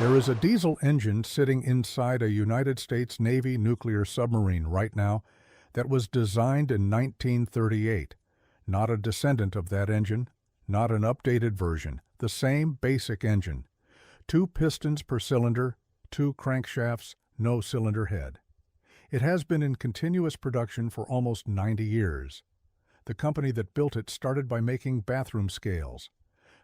There is a diesel engine sitting inside a United States Navy nuclear submarine right now that was designed in 1938. Not a descendant of that engine, not an updated version, the same basic engine. 2 pistons per cylinder, 2 crankshafts, no cylinder head. It has been in continuous production for almost 90 years. The company that built it started by making bathroom scales.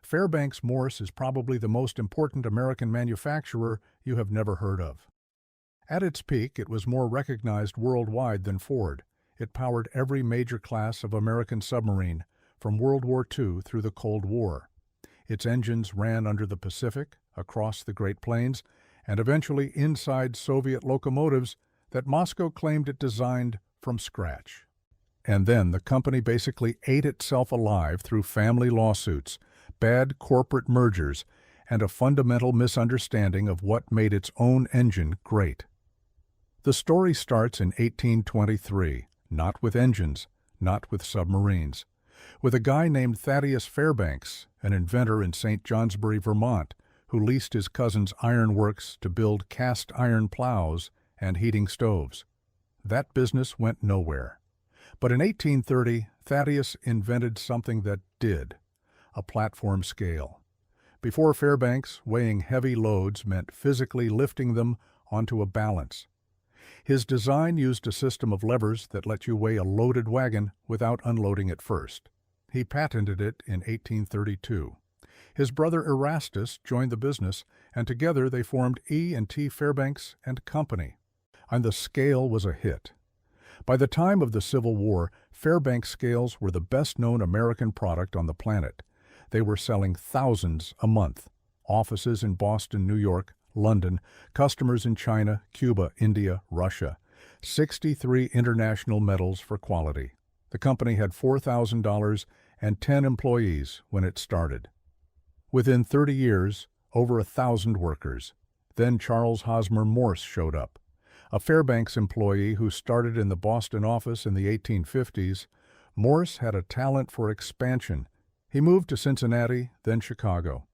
Fairbanks-Morse is probably the most important American manufacturer you have never heard of. At its peak, it was more recognized worldwide than Ford. It powered every major class of American submarine, from World War II through the Cold War. Its engines ran under the Pacific, across the Great Plains, and eventually inside Soviet locomotives that Moscow claimed it designed from scratch. And then the company basically ate itself alive through family lawsuits, bad corporate mergers, and a fundamental misunderstanding of what made its own engine great. The story starts in 1823, not with engines, not with submarines, with a guy named Thaddeus Fairbanks, an inventor in St. Johnsbury, Vermont, who leased his cousin's ironworks to build cast iron plows and heating stoves. That business went nowhere. But in 1830, Thaddeus invented something that did, a platform scale. Before Fairbanks, weighing heavy loads meant physically lifting them onto a balance. His design used a system of levers that let you weigh a loaded wagon without unloading it first. He patented it in 1832. His brother Erastus joined the business, and together they formed E&T Fairbanks and Company. And the scale was a hit. By the time of the Civil War, Fairbanks scales were the best-known American product on the planet. They were selling thousands a month. Offices in Boston, New York, London, customers in China, Cuba, India, Russia. 63 international medals for quality. The company had $4,000 and 10 employees when it started. Within 30 years, over 1,000 workers. Then Charles Hosmer Morse showed up, a Fairbanks employee who started in the Boston office in the 1850s. Morse had a talent for expansion. He moved to Cincinnati, then Chicago.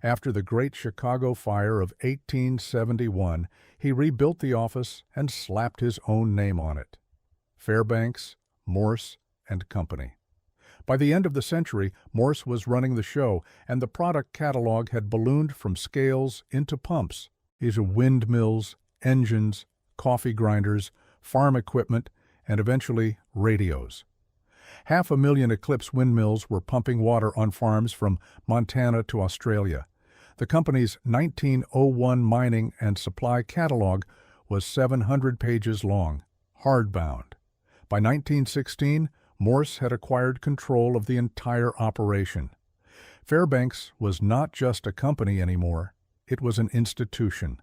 After the Great Chicago Fire of 1871, he rebuilt the office and slapped his own name on it. Fairbanks, Morse and Company. By the end of the century, Morse was running the show, and the product catalog had ballooned from scales into pumps, into windmills, engines, coffee grinders, farm equipment, and eventually radios. 500,000 Eclipse windmills were pumping water on farms from Montana to Australia. The company's 1901 mining and supply catalog was 700 pages long, hardbound. By 1916, Morse had acquired control of the entire operation. Fairbanks was not just a company anymore, it was an institution.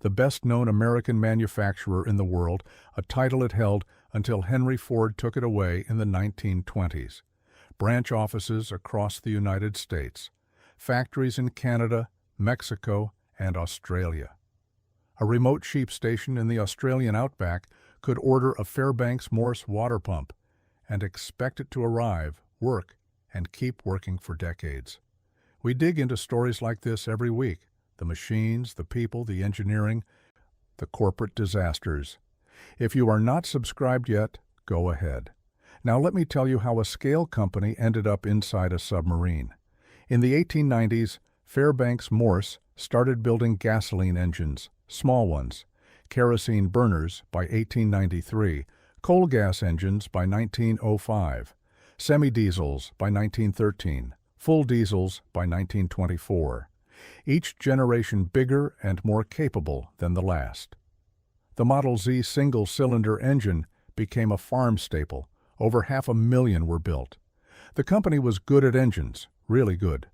The best-known American manufacturer in the world, a title it held until Henry Ford took it away in the 1920s. Branch offices across the United States. Factories in Canada, Mexico, and Australia. A remote sheep station in the Australian outback could order a Fairbanks-Morse water pump and expect it to arrive, work, and keep working for decades. We dig into stories like this every week. The machines, the people, the engineering, the corporate disasters. If you are not subscribed yet, go ahead. Now let me tell you how a scale company ended up inside a submarine. In the 1890s, Fairbanks-Morse started building gasoline engines, small ones, kerosene burners by 1893, coal gas engines by 1905, semi-diesels by 1913, full diesels by 1924. Each generation bigger and more capable than the last. The Model Z single-cylinder engine became a farm staple. Over 500,000 were built. The company was good at engines, really good.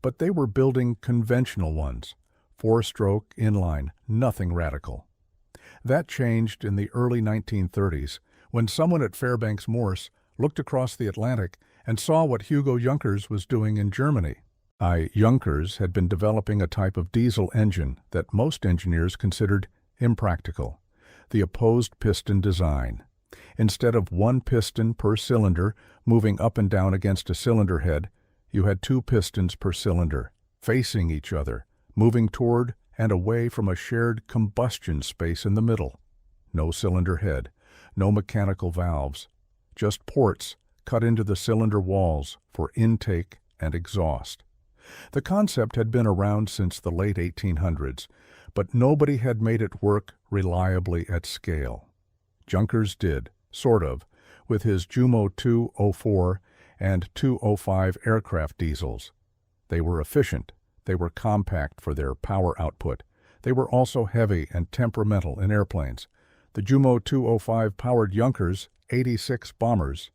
But they were building conventional ones, 4-stroke, inline, nothing radical. That changed in the early 1930s when someone at Fairbanks-Morse looked across the Atlantic and saw what Hugo Junkers was doing in Germany. Junkers had been developing a type of diesel engine that most engineers considered impractical, the opposed piston design. Instead of one piston per cylinder moving up and down against a cylinder head, you had 2 pistons per cylinder, facing each other, moving toward and away from a shared combustion space in the middle. No cylinder head, no mechanical valves, just ports cut into the cylinder walls for intake and exhaust. The concept had been around since the late 1800s, but nobody had made it work reliably at scale. Junkers did, sort of, with his Jumo 204 and 205 aircraft diesels. They were efficient, they were compact for their power output, they were also heavy and temperamental in airplanes. The Jumo 205 powered Junkers 86 bombers,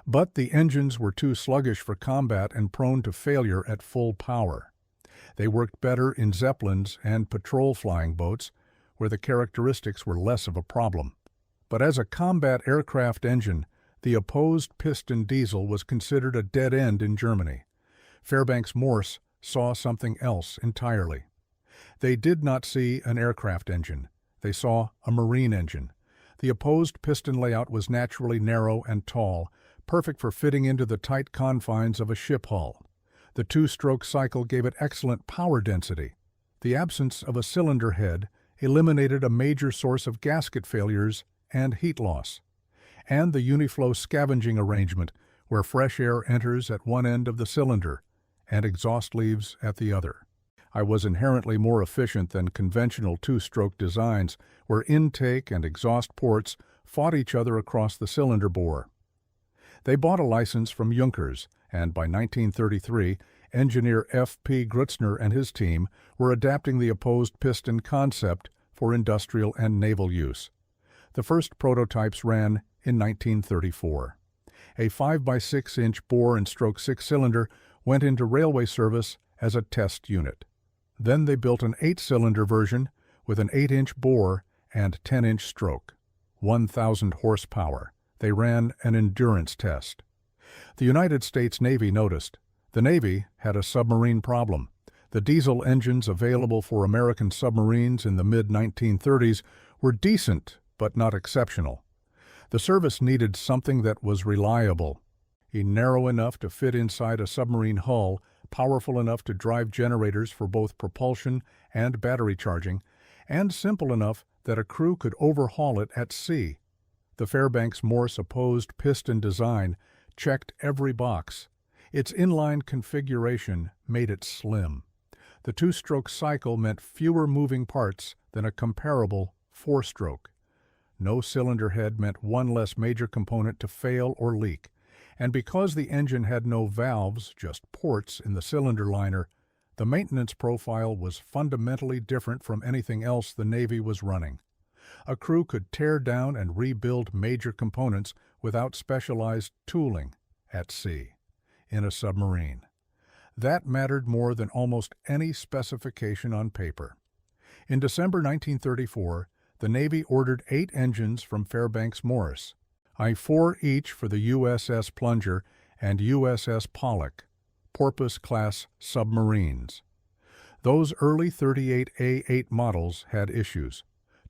but the engines were too sluggish for combat and prone to failure at full power. They worked better in Zeppelins and patrol flying boats, where the characteristics were less of a problem. But as a combat aircraft engine, the opposed piston diesel was considered a dead end in Germany. Fairbanks-Morse saw something else entirely. They did not see an aircraft engine. They saw a marine engine. The opposed piston layout was naturally narrow and tall, perfect for fitting into the tight confines of a ship hull. The two-stroke cycle gave it excellent power density. The absence of a cylinder head eliminated a major source of gasket failures and heat loss. And the uniflow scavenging arrangement, where fresh air enters at one end of the cylinder and exhaust leaves at the other. I was inherently more efficient than conventional two-stroke designs, where intake and exhaust ports fought each other across the cylinder bore. They bought a license from Junkers, and by 1933, engineer F.P. Grutzner and his team were adapting the opposed piston concept for industrial and naval use. The first prototypes ran in 1934. A 5x6-inch bore and stroke six-cylinder went into railway service as a test unit. Then they built an 8-cylinder version with an 8-inch bore and 10-inch stroke. 1,000 horsepower. They ran an endurance test. The United States Navy noticed. The Navy had a submarine problem. The diesel engines available for American submarines in the mid-1930s were decent but not exceptional. The service needed something that was reliable, narrow enough to fit inside a submarine hull, powerful enough to drive generators for both propulsion and battery charging, and simple enough that a crew could overhaul it at sea. The Fairbanks-Morse opposed piston design checked every box. Its inline configuration made it slim. The two-stroke cycle meant fewer moving parts than a comparable four-stroke. No cylinder head meant one less major component to fail or leak. And because the engine had no valves, just ports in the cylinder liner, the maintenance profile was fundamentally different from anything else the Navy was running. A crew could tear down and rebuild major components without specialized tooling at sea, in a submarine. That mattered more than almost any specification on paper. In December 1934, the Navy ordered 8 engines from Fairbanks-Morse, 4 each for the USS Plunger and USS Pollock, Porpoise-class submarines. Those early 38A8 models had issues.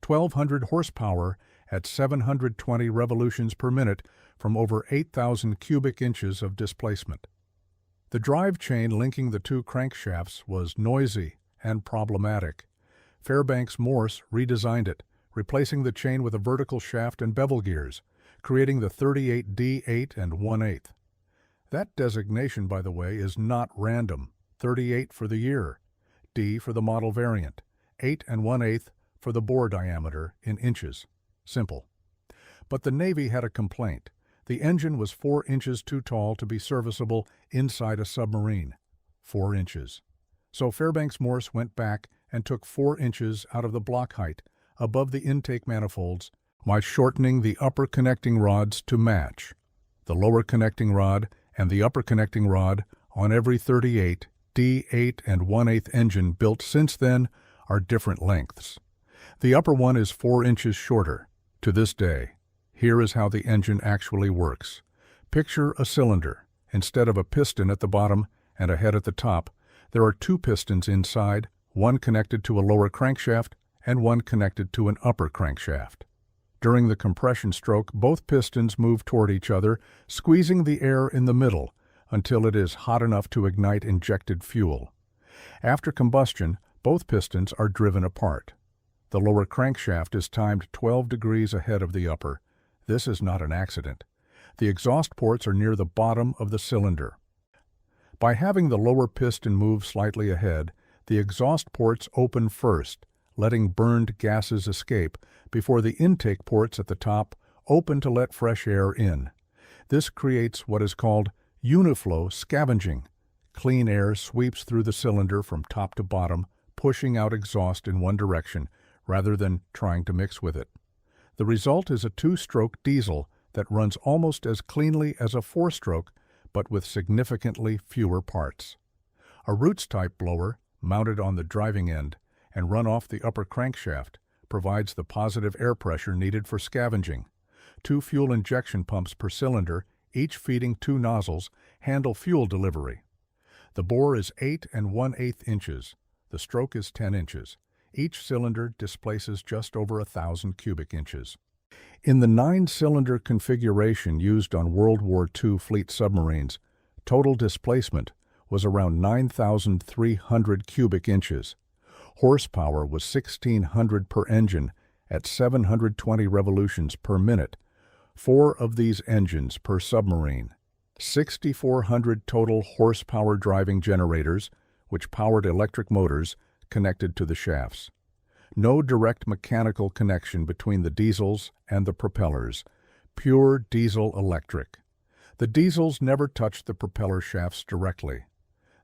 1,200 horsepower at 720 revolutions per minute from over 8,000 cubic inches of displacement. The drive chain linking the two crankshafts was noisy and problematic. Fairbanks-Morse redesigned it, replacing the chain with a vertical shaft and bevel gears, creating the 38D8 and 1/8. That designation, by the way, is not random. 38 for the year, D for the model variant, 8 and 1/8 for the bore diameter in inches. Simple. But the Navy had a complaint. The engine was 4 inches too tall to be serviceable inside a submarine. 4 inches. So Fairbanks-Morse went back and took 4 inches out of the block height above the intake manifolds by shortening the upper connecting rods to match. The lower connecting rod and the upper connecting rod on every 38 D8 and 1/8 engine built since then are different lengths. The upper one is 4 inches shorter. To this day, here is how the engine actually works. Picture a cylinder. Instead of a piston at the bottom and a head at the top, there are 2 pistons inside, one connected to a lower crankshaft and one connected to an upper crankshaft. During the compression stroke, both pistons move toward each other, squeezing the air in the middle until it is hot enough to ignite injected fuel. After combustion, Both pistons are driven apart. The lower crankshaft is timed 12 degrees ahead of the upper. This is not an accident. The exhaust ports are near the bottom of the cylinder. By having the lower piston move slightly ahead, the exhaust ports open first, letting burned gases escape before the intake ports at the top open to let fresh air in. This creates what is called uniflow scavenging. Clean air sweeps through the cylinder from top to bottom, pushing out exhaust in one direction rather than trying to mix with it. The result is a two-stroke diesel that runs almost as cleanly as a four-stroke, but with significantly fewer parts. A Roots-type blower, mounted on the driving end and run off the upper crankshaft, provides the positive air pressure needed for scavenging. 2 fuel injection pumps per cylinder, each feeding 2 nozzles, handle fuel delivery. The bore is 8 1/8 inches. The stroke is 10 inches. Each cylinder displaces just over 1,000 cubic inches. In the 9-cylinder configuration used on World War II fleet submarines, total displacement was around 9,300 cubic inches. Horsepower was 1,600 per engine at 720 revolutions per minute. 4 of these engines per submarine. 6,400 total horsepower driving generators, which powered electric motors, connected to the shafts. No direct mechanical connection between the diesels and the propellers. Pure diesel-electric. The diesels never touched the propeller shafts directly.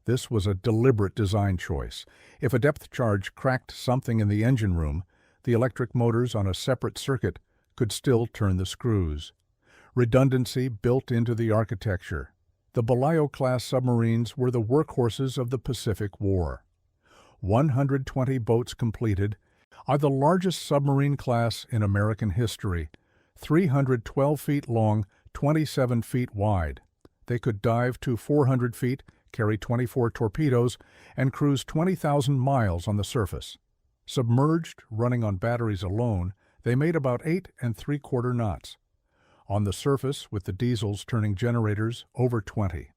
This was a deliberate design choice. If a depth charge cracked something in the engine room, the electric motors on a separate circuit could still turn the screws. Redundancy built into the architecture. The Belisle-class submarines were the workhorses of the Pacific War. 120 boats completed, are the largest submarine class in American history, 312 feet long, 27 feet wide. They could dive to 400 feet, carry 24 torpedoes, and cruise 20,000 miles on the surface. Submerged, running on batteries alone, they made about 8 3/4 knots. On the surface, with the diesels turning generators, over 20.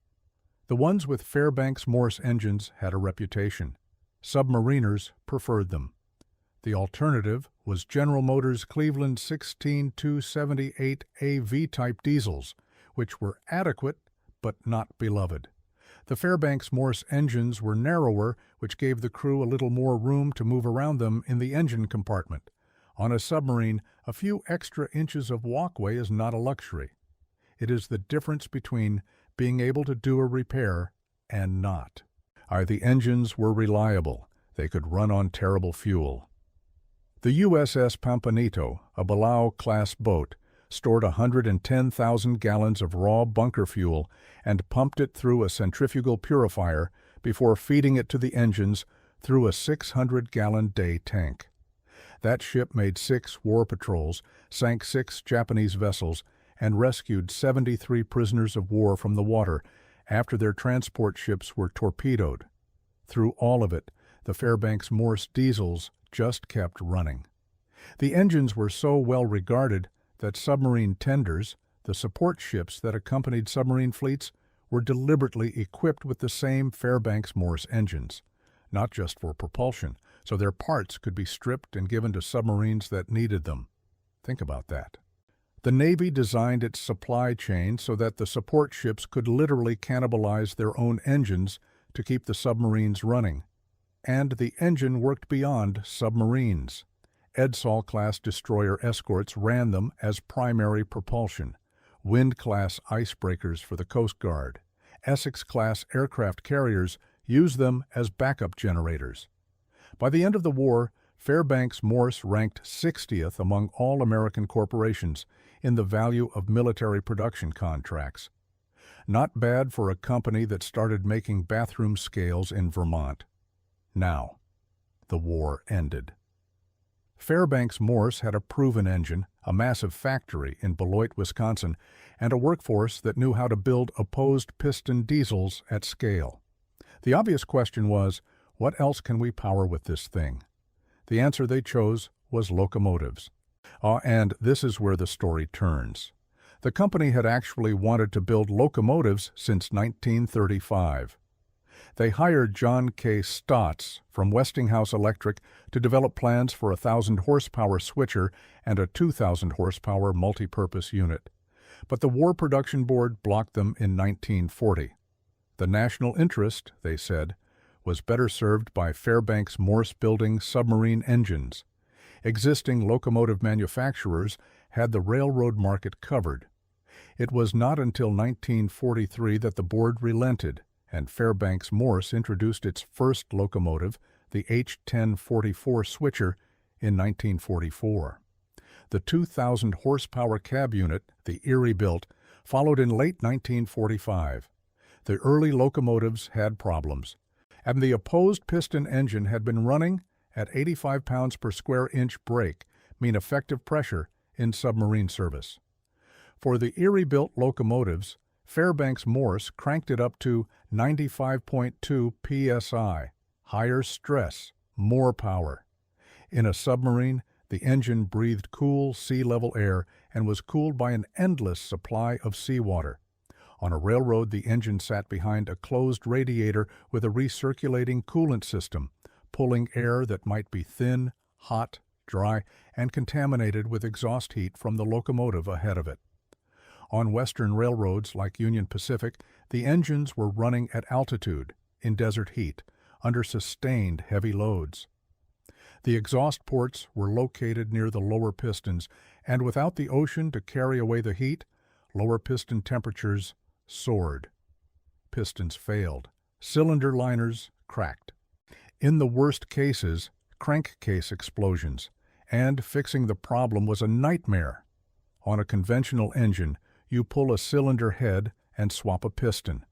The ones with Fairbanks-Morse engines had a reputation. Submariners preferred them. The alternative was General Motors' Cleveland 16278A V-type diesels, which were adequate but not beloved. The Fairbanks-Morse engines were narrower, which gave the crew a little more room to move around them in the engine compartment. On a submarine, a few extra inches of walkway is not a luxury. It is the difference between being able to do a repair and not. The engines were reliable. They could run on terrible fuel. The USS Pampanito, a Belisle-class boat, stored 110,000 gallons of raw bunker fuel and pumped it through a centrifugal purifier before feeding it to the engines through a 600-gallon-day tank. That ship made 6 war patrols, sank 6 Japanese vessels, and rescued 73 prisoners of war from the water after their transport ships were torpedoed. Through all of it, the Fairbanks-Morse diesels just kept running. The engines were so well regarded that submarine tenders, the support ships that accompanied submarine fleets, were deliberately equipped with the same Fairbanks-Morse engines, not just for propulsion, so their parts could be stripped and given to submarines that needed them. Think about that. The Navy designed its supply chain so that the support ships could literally cannibalize their own engines to keep the submarines running. And the engine worked beyond submarines. Edsall-class destroyer escorts ran them as primary propulsion. Wind-class icebreakers for the Coast Guard. Essex-class aircraft carriers used them as backup generators. By the end of the war, Fairbanks-Morse ranked 60th among all American corporations in the value of military production contracts. Not bad for a company that started making bathroom scales in Vermont. Now, the war ended. Fairbanks-Morse had a proven engine, a massive factory in Beloit, Wisconsin, and a workforce that knew how to build opposed piston diesels at scale. The obvious question was, what else can we power with this thing? The answer they chose was locomotives. And this is where the story turns. The company had actually wanted to build locomotives since 1935. They hired John K. Stotts from Westinghouse Electric to develop plans for a 1,000-horsepower switcher and a 2,000-horsepower multipurpose unit. But the War Production Board blocked them in 1940. The national interest, they said, was better served by Fairbanks-Morse building submarine engines. Existing locomotive manufacturers had the railroad market covered. It was not until 1943 that the board relented, and Fairbanks-Morse introduced its first locomotive, the H-1044 switcher, in 1944. The 2,000-horsepower cab unit, the Erie built, followed in late 1945. The early locomotives had problems, and the opposed piston engine had been running at 85 pounds per square inch brake, mean effective pressure, in submarine service. For the Erie-built locomotives, Fairbanks-Morse cranked it up to 95.2 psi, higher stress, more power. In a submarine, the engine breathed cool sea-level air and was cooled by an endless supply of seawater. On a railroad, the engine sat behind a closed radiator with a recirculating coolant system, pulling air that might be thin, hot, dry, and contaminated with exhaust heat from the locomotive ahead of it. On western railroads like Union Pacific, the engines were running at altitude, in desert heat, under sustained heavy loads. The exhaust ports were located near the lower pistons, and without the ocean to carry away the heat, lower piston temperatures soared. Pistons failed. Cylinder liners cracked. In the worst cases, crankcase explosions, and fixing the problem was a nightmare. On a conventional engine, you pull a cylinder head and swap a piston.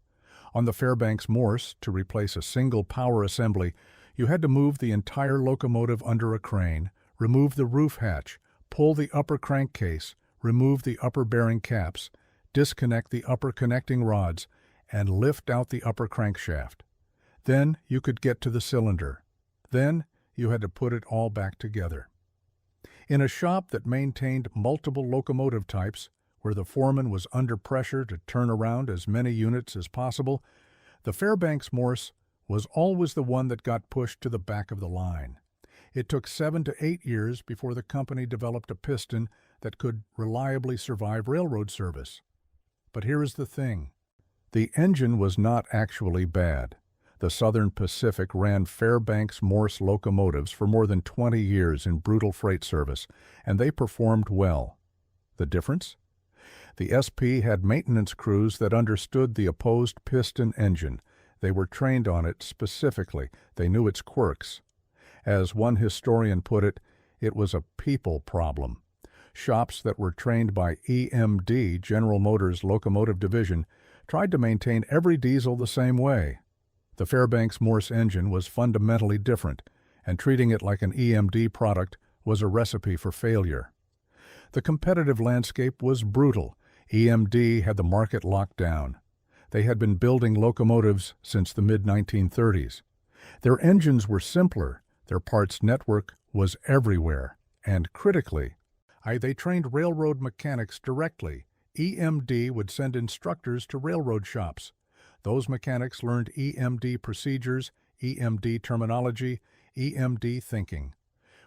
On the Fairbanks-Morse, to replace a single power assembly, you had to move the entire locomotive under a crane, remove the roof hatch, pull the upper crankcase, remove the upper bearing caps, disconnect the upper connecting rods, and lift out the upper crankshaft. Then you could get to the cylinder. Then you had to put it all back together. In a shop that maintained multiple locomotive types, where the foreman was under pressure to turn around as many units as possible, the Fairbanks-Morse was always the one that got pushed to the back of the line. It took 7 to 8 years before the company developed a piston that could reliably survive railroad service. But here is the thing. The engine was not actually bad. The Southern Pacific ran Fairbanks-Morse locomotives for more than 20 years in brutal freight service, and they performed well. The difference? The SP had maintenance crews that understood the opposed piston engine. They were trained on it specifically. They knew its quirks. As one historian put it, it was a people problem. Shops that were trained by EMD, General Motors Locomotive Division, tried to maintain every diesel the same way. The Fairbanks-Morse engine was fundamentally different, and treating it like an EMD product was a recipe for failure. The competitive landscape was brutal. EMD had the market locked down. They had been building locomotives since the mid-1930s. Their engines were simpler, their parts network was everywhere, and critically, they trained railroad mechanics directly. EMD would send instructors to railroad shops. Those mechanics learned EMD procedures, EMD terminology, EMD thinking.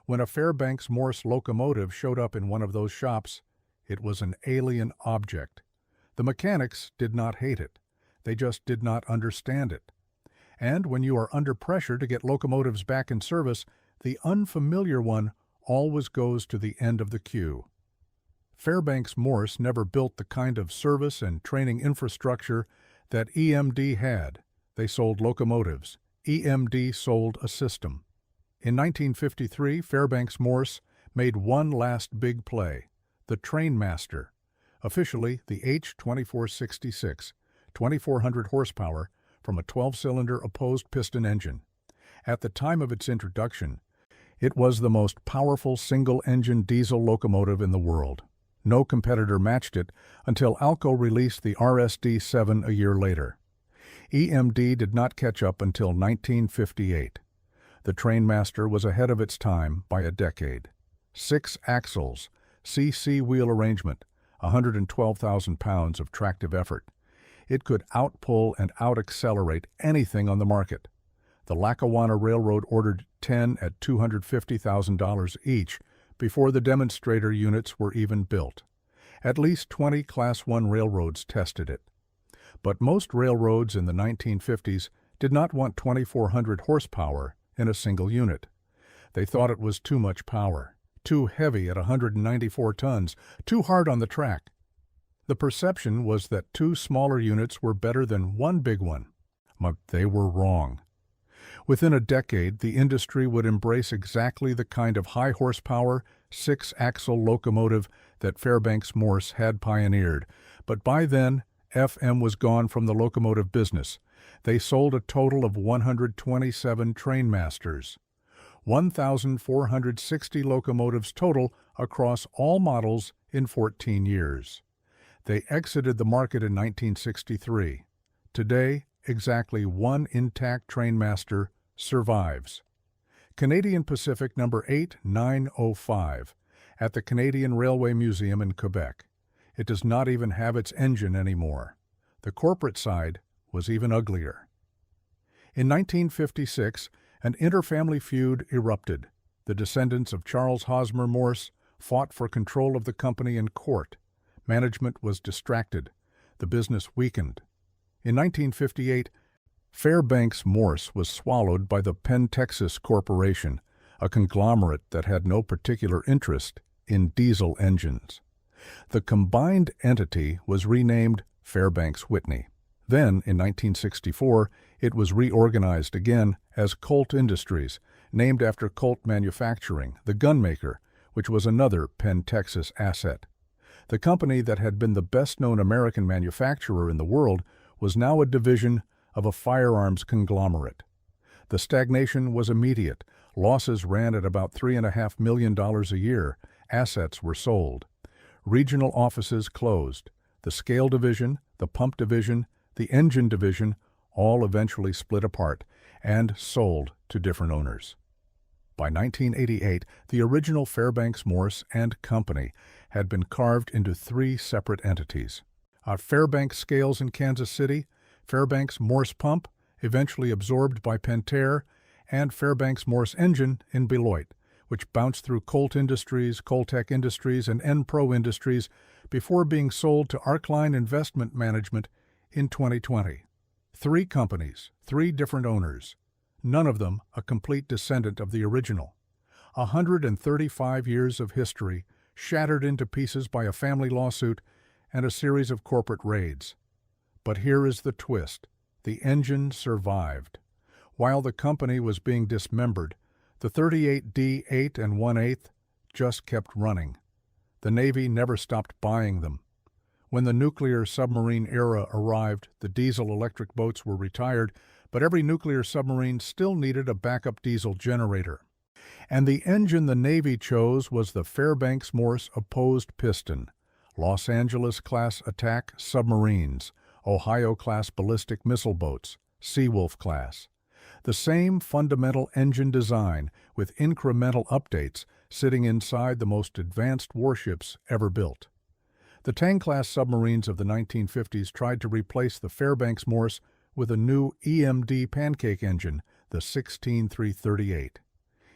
When a Fairbanks-Morse locomotive showed up in one of those shops, it was an alien object. The mechanics did not hate it. They just did not understand it. And when you are under pressure to get locomotives back in service, the unfamiliar one always goes to the end of the queue. Fairbanks-Morse never built the kind of service and training infrastructure that EMD had. They sold locomotives. EMD sold a system. In 1953, Fairbanks-Morse made one last big play, the Trainmaster, officially the H-2466, 2,400 horsepower, from a 12-cylinder opposed piston engine. At the time of its introduction, it was the most powerful single-engine diesel locomotive in the world. No competitor matched it until Alco released the RSD-7 a year later. EMD did not catch up until 1958. The Trainmaster was ahead of its time by a decade. 6 axles, CC wheel arrangement, 112,000 pounds of tractive effort. It could outpull and out-accelerate anything on the market. The Lackawanna Railroad ordered 10 at $250,000 each before the demonstrator units were even built. At least 20 Class I railroads tested it. But most railroads in the 1950s did not want 2,400 horsepower in a single unit. They thought it was too much power, too heavy at 194 tons, too hard on the track. The perception was that two smaller units were better than one big one. But they were wrong. Within a decade, the industry would embrace exactly the kind of high-horsepower, six-axle locomotive that Fairbanks-Morse had pioneered. But by then, FM was gone from the locomotive business. They sold a total of 127 trainmasters. 1,460 locomotives total across all models in 14 years. They exited the market in 1963. Today, exactly one intact trainmaster survives. Canadian Pacific number 8905 at the Canadian Railway Museum in Quebec. It does not even have its engine anymore. The corporate side was even uglier. In 1956, an interfamily feud erupted. The descendants of Charles Hosmer Morse fought for control of the company in court. Management was distracted. The business weakened. In 1958, Fairbanks-Morse was swallowed by the Penn Texas Corporation, a conglomerate that had no particular interest in diesel engines. The combined entity was renamed Fairbanks-Whitney. Then, in 1964, it was reorganized again as Colt Industries, named after Colt Manufacturing, the gunmaker, which was another Penn Texas asset. The company that had been the best-known American manufacturer in the world was now a division of a firearms conglomerate. The stagnation was immediate. Losses ran at about $3.5 million a year. Assets were sold. Regional offices closed. The scale division, the pump division, the engine division all eventually split apart and sold to different owners. By 1988, the original Fairbanks-Morse and Company had been carved into three separate entities. Fairbanks Scales in Kansas City, Fairbanks-Morse Pump, eventually absorbed by Pentair, and Fairbanks-Morse Engine in Beloit, which bounced through Colt Industries, Coltec Industries, and Enpro Industries before being sold to Arcline Investment Management in 2020. Three companies, three different owners, none of them a complete descendant of the original. 135 years of history shattered into pieces by a family lawsuit and a series of corporate raids. But here is the twist. The engine survived. While the company was being dismembered, the 38D 8 1/8 just kept running. The Navy never stopped buying them. When the nuclear submarine era arrived, the diesel-electric boats were retired, but every nuclear submarine still needed a backup diesel generator. And the engine the Navy chose was the Fairbanks-Morse opposed piston, Los Angeles-class attack submarines, Ohio-class ballistic missile boats, Seawolf class. The same fundamental engine design with incremental updates sitting inside the most advanced warships ever built. The Tang-class submarines of the 1950s tried to replace the Fairbanks-Morse with a new EMD pancake engine, the 16338.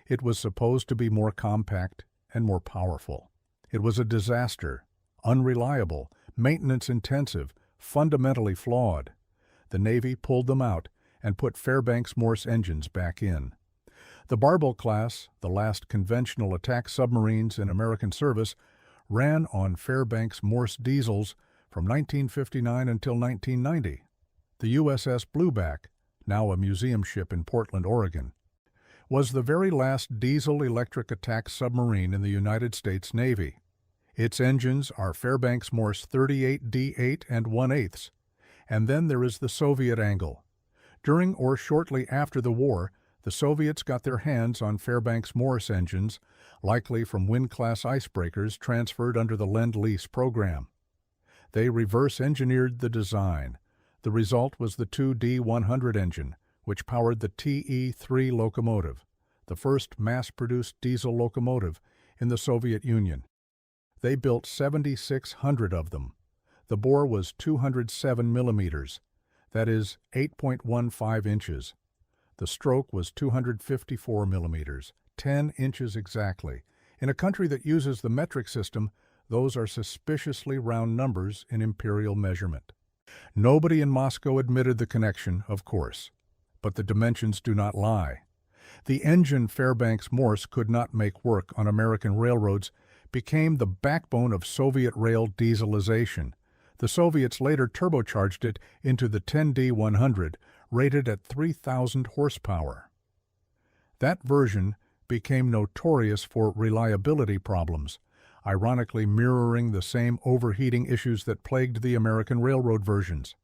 It was supposed to be more compact and more powerful. It was a disaster, unreliable, maintenance-intensive, fundamentally flawed. The Navy pulled them out and put Fairbanks-Morse engines back in. The Barbel class, the last conventional attack submarines in American service, ran on Fairbanks-Morse diesels from 1959 until 1990. The USS Blueback, now a museum ship in Portland, Oregon, was the very last diesel-electric attack submarine in the United States Navy. Its engines are Fairbanks-Morse 38D8 1/8, and then there is the Soviet angle. During or shortly after the war, the Soviets got their hands on Fairbanks-Morse engines, likely from Wind-class icebreakers transferred under the Lend-Lease program. They reverse-engineered the design. The result was the 2D100 engine, which powered the TE-3 locomotive, the first mass-produced diesel locomotive in the Soviet Union. They built 7,600 of them. The bore was 207 millimeters, that is 8.15 inches. The stroke was 254 millimeters, 10 inches exactly. In a country that uses the metric system, those are suspiciously round numbers in imperial measurement. Nobody in Moscow admitted the connection, of course, but the dimensions do not lie. The engine Fairbanks-Morse could not make work on American railroads became the backbone of Soviet rail dieselization. The Soviets later turbocharged it into the 10D-100, rated at 3,000 horsepower. That version became notorious for reliability problems, ironically mirroring the same overheating issues that plagued the American railroad versions.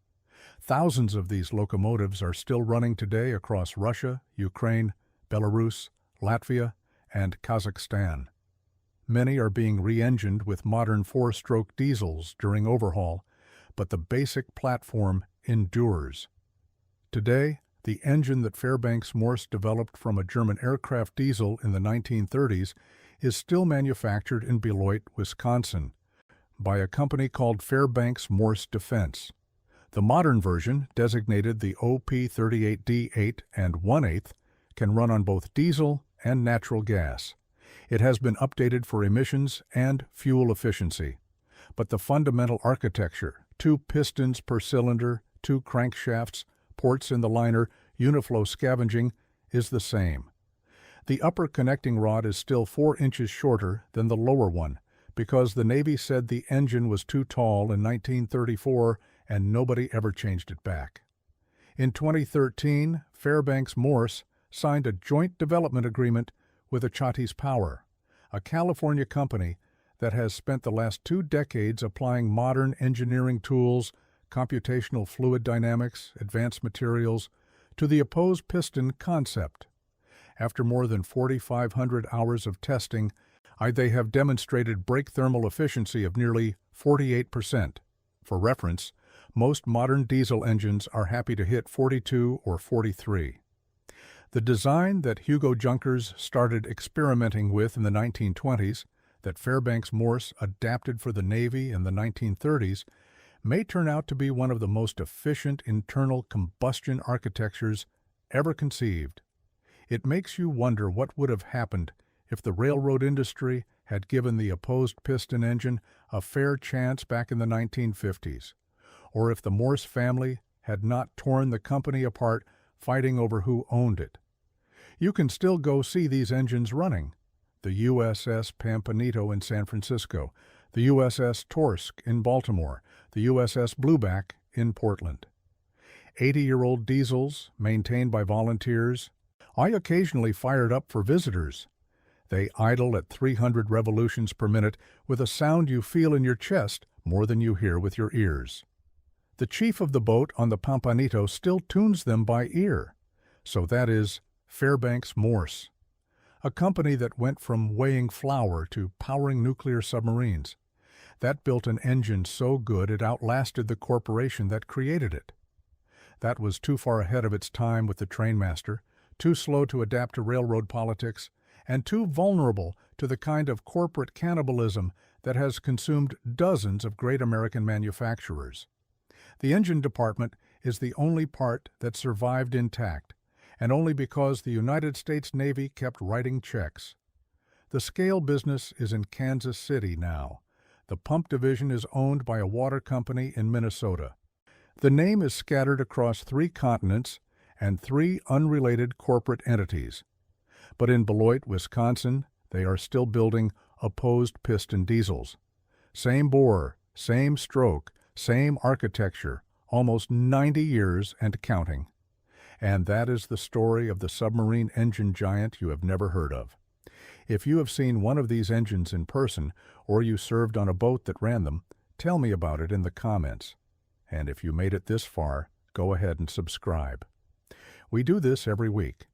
Thousands of these locomotives are still running today across Russia, Ukraine, Belarus, Latvia, and Kazakhstan. Many are being re-engined with modern four-stroke diesels during overhaul, but the basic platform endures. Today, the engine that Fairbanks-Morse developed from a German aircraft diesel in the 1930s is still manufactured in Beloit, Wisconsin, by a company called Fairbanks-Morse Defense. The modern version, designated the OP38D8 and 1/8, can run on both diesel and natural gas. It has been updated for emissions and fuel efficiency. But the fundamental architecture, 2 pistons per cylinder, 2 crankshafts, ports in the liner, uniflow scavenging, is the same. The upper connecting rod is still 4 inches shorter than the lower one, because the Navy said the engine was too tall in 1934 and nobody ever changed it back. In 2013, Fairbanks-Morse signed a joint development agreement with Achates Power, a California company that has spent the last 2 decades applying modern engineering tools, computational fluid dynamics, advanced materials, to the opposed piston concept. After more than 4,500 hours of testing, they have demonstrated brake thermal efficiency of nearly 48%. For reference, most modern diesel engines are happy to hit 42 or 43. The design that Hugo Junkers started experimenting with in the 1920s, that Fairbanks-Morse adapted for the Navy in the 1930s, may turn out to be one of the most efficient internal combustion architectures ever conceived. It makes you wonder what would have happened if the railroad industry had given the opposed piston engine a fair chance back in the 1950s, or if the Morse family had not torn the company apart fighting over who owned it. You can still go see these engines running. The USS Pampanito in San Francisco, the USS Torsk in Baltimore, the USS Blueback in Portland. 80-year-old diesels, maintained by volunteers. I occasionally fire it up for visitors. They idle at 300 revolutions per minute with a sound you feel in your chest more than you hear with your ears. The chief of the boat on the Pampanito still tunes them by ear. So that is Fairbanks-Morse, a company that went from weighing flour to powering nuclear submarines. That built an engine so good it outlasted the corporation that created it. That was too far ahead of its time with the trainmaster, too slow to adapt to railroad politics, and too vulnerable to the kind of corporate cannibalism that has consumed dozens of great American manufacturers. The engine department is the only part that survived intact, and only because the United States Navy kept writing checks. The scale business is in Kansas City now. The pump division is owned by a water company in Minnesota. The name is scattered across 3 continents and 3 unrelated corporate entities. But in Beloit, Wisconsin, they are still building opposed piston diesels. Same bore, same stroke, same architecture, almost 90 years and counting. And that is the story of the submarine engine giant you have never heard of. If you have seen one of these engines in person, or you served on a boat that ran them, tell me about it in the comments. And if you made it this far, go ahead and subscribe. We do this every week.